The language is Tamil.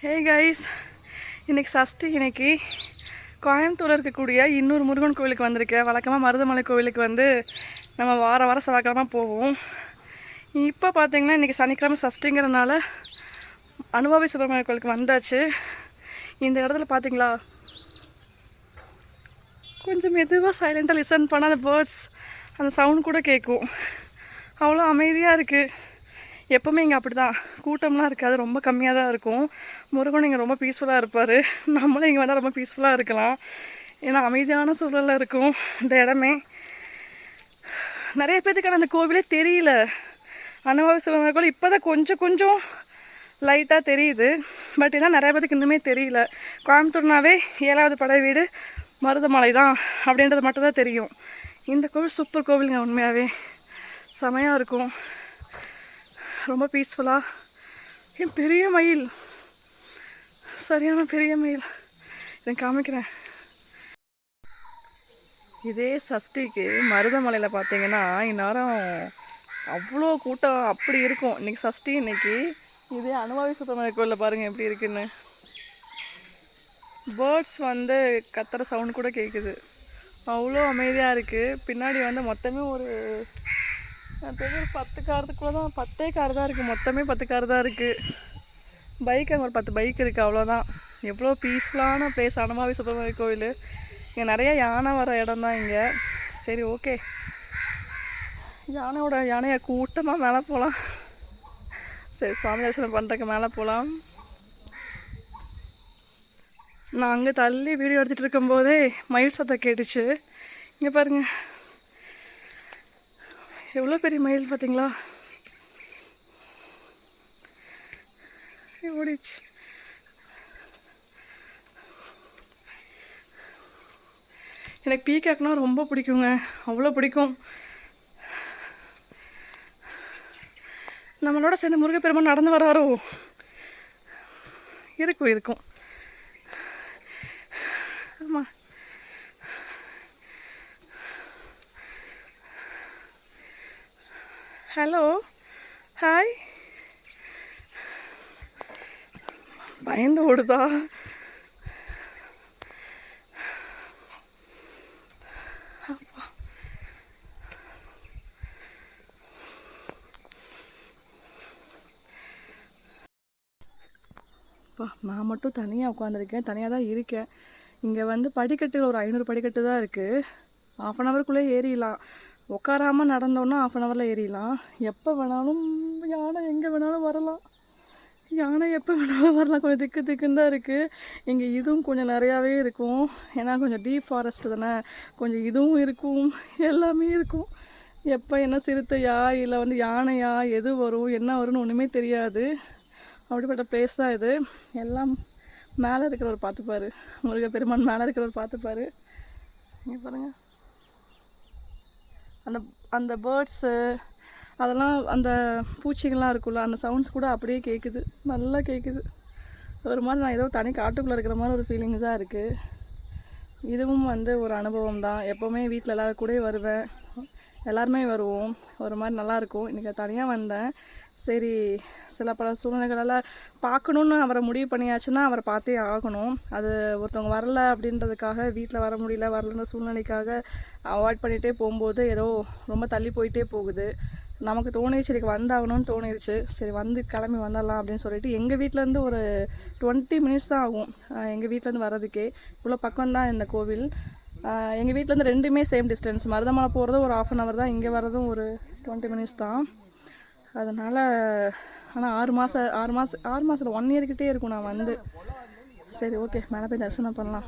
ஹே கைஸ், இன்றைக்கி சஷ்டி. இன்றைக்கி கோயம்புத்தூரில் இருக்கக்கூடிய இன்னொரு முருகன் கோவிலுக்கு வந்திருக்கேன். வழக்கமாக மருதமலை கோவிலுக்கு வந்து நம்ம வார செவ்வாய்க்கிழமை போவோம். இப்போ பார்த்தீங்கன்னா இன்றைக்கி சனிக்கிழமை சஷ்டிங்கிறதுனால அனுபவி சுப்பிரமணிய கோவிலுக்கு வந்தாச்சு. இந்த இடத்துல பார்த்தீங்களா, கொஞ்சம் மெதுவாக சைலண்ட்டாக லிசன் பண்ணால் அந்த பேர்ட்ஸ் அந்த சவுண்ட் கூட கேட்கும். அவ்வளோ அமைதியாக இருக்குது. எப்போவுமே இங்கே அப்படி தான், கூட்டம்லாம் இருக்காது, ரொம்ப கம்மியாக தான் இருக்கும். முருகன் இங்கே ரொம்ப பீஸ்ஃபுல்லாக இருப்பார். நம்மளும் இங்கே வந்தால் ரொம்ப பீஸ்ஃபுல்லாக இருக்கலாம். ஏன்னா அமைதியான சூழலில் இருக்கும் இந்த இடமே. நிறைய பேர்த்துக்கான அந்த கோவிலே தெரியல. அனுபவி சுப்பிரமணிய கோவில் இப்போ தான் கொஞ்சம் லைட்டாக தெரியுது. பட் ஏன்னா நிறைய பேருக்கு இன்னுமே தெரியல. கோயம்புத்தூர்னாவே 7வது படை வீடு மருதமலை தான் அப்படின்றது மட்டும்தான் தெரியும். இந்த கோவில் சூப்பர் கோவிலுங்க. உண்மையாகவே செமையாக இருக்கும், ரொம்ப பீஸ்ஃபுல்லாக. என் பெரிய மயில், சரியான பெரிய மயில், இதை காமிக்கிறேன். இதே சஷ்டிக்கு மருதமலையில் பார்த்தீங்கன்னா இந்நேரம் அவ்வளோ கூட்டம் அப்படி இருக்கும். இன்றைக்கி சஷ்டி. இன்றைக்கி இதே அனுபவி சுப்பிரமணிய கோயிலில் பாருங்கள் எப்படி இருக்குன்னு. பேர்ட்ஸ் வந்து கத்துற சவுண்ட் கூட கேட்குது. அவ்வளோ அமைதியாக இருக்குது. பின்னாடி வந்து மொத்தமே ஒரு 10 காரத்துக்குள்ளே தான், 10 கார் தான் இருக்குது. மொத்தமே 10 கார் தான் இருக்குது. பைக் அங்கே ஒரு 10 பைக் இருக்குது, அவ்வளோதான். எவ்வளோ பீஸ்ஃபுல்லான பிளேஸ் அனுபவி சுப்பிரமணிய கோவில். இங்கே நிறைய யானை வர இடம் தான் இங்கே. சரி, ஓகே, யானையை கூட்டமாக மேலே போகலாம். சரி, சுவாமி தரிசனம் பண்ணுறதுக்கு மேலே போகலாம். நான் அங்கே தள்ளி வீடியோ எடுத்துகிட்டு இருக்கும்போதே மயில் சத்தம் கேட்டுச்சு. இங்கே பாருங்கள் எவ்வளோ பெரிய மயில் பார்த்தீங்களா, ஓடிச்சு. எனக்கு பீகாக்னா ரொம்ப பிடிக்குங்க, அவ்வளோ பிடிக்கும். நம்மளோட சேர்ந்து முருகப்பெருமான் நடந்து வராரோ, இருக்கும். ஆமாம், ஹலோ, ஹாய். பயந்து ஓடுதா? நான் மட்டும் தனியாக உட்காந்துருக்கேன், தனியாக தான் இருக்கேன். இங்கே வந்து படிக்கட்டு ஒரு 500 படிக்கட்டு தான் இருக்குது. 1/2 ஹவருக்குள்ளே ஏறிடலாம். உட்காராமல் நடந்தோன்னா 1/2 ஹவரில் ஏறிடலாம். எப்போ வேணாலும் யானை எங்கே வேணாலும் வரலாம். கொஞ்சம் திக்குன்னு தான் இருக்குது. இங்கே இதுவும் கொஞ்சம் நிறையாவே இருக்கும். ஏன்னா கொஞ்சம் டீப் ஃபாரஸ்ட் தானே, கொஞ்சம் இதுவும் இருக்கும், எல்லாமே இருக்கும். எப்போ என்ன சிறுத்தையா இல்லை வந்து யானையா எது வரும் என்ன வரும்னு ஒன்றுமே தெரியாது. அப்படிப்பட்ட பிளேஸ் தான் இது. எல்லாம் மேலே இருக்கிறவர் பார்த்துப்பார், முருகப்பெருமான் மேலே இருக்கிறவர் பார்த்துப்பார். இங்கே பாருங்கள், அந்த பேர்ட்ஸு அதெல்லாம், அந்த பூச்சிகள்லாம் இருக்குல்ல, அந்த சவுண்ட்ஸ் கூட அப்படியே கேட்குது, நல்லா கேட்குது. ஒரு மாதிரி நான் ஏதோ தனி காட்டுக்குள்ளே இருக்கிற மாதிரி ஒரு ஃபீலிங்ஸாக இருக்குது. இதுவும் வந்து ஒரு அனுபவம் தான். எப்போவுமே வீட்டில் எல்லோரும் கூட வருவேன், எல்லாருமே வருவோம். ஒரு மாதிரி நல்லாயிருக்கும். இன்றைக்கி தனியாக வந்தேன். சரி, சில பல சூழ்நிலைகளெல்லாம் பார்க்கணுன்னு அவரை முடிவு பண்ணியாச்சுன்னா அவரை பார்த்தே ஆகணும். அது ஒருத்தவங்க வரல அப்படின்றதுக்காக, வீட்டில் வர முடியல வரலன்ற சூழ்நிலைக்காக அவாய்ட் பண்ணிகிட்டே போகும்போது ஏதோ ரொம்ப தள்ளி போயிட்டே போகுது. நமக்கு தோணிடுச்சு, இன்றைக்கி வந்தாகணும்னு தோணிடுச்சு. சரி, வந்து கிளம்பி வந்துடலாம் அப்படின்னு சொல்லிட்டு எங்கள் வீட்டிலேருந்து ஒரு 20 மினிட்ஸ் தான் ஆகும் எங்கள் வீட்டிலேருந்து வர்றதுக்கே. இவ்வளோ பக்கம்தான் இந்த கோவில். எங்கள் வீட்டிலேருந்து ரெண்டுமே சேம் டிஸ்டன்ஸ். மருதமலை போகிறதும் ஒரு 1/2 ஹவர் தான், இங்கே வர்றதும் ஒரு 20 மினிட்ஸ் தான். அதனால் ஆனால் 6 மாதம் 1 இயர்கிட்டே இருக்கும் நான் வந்து. சரி, ஓகே, மேலே போய் தரிசனம் பண்ணலாம்.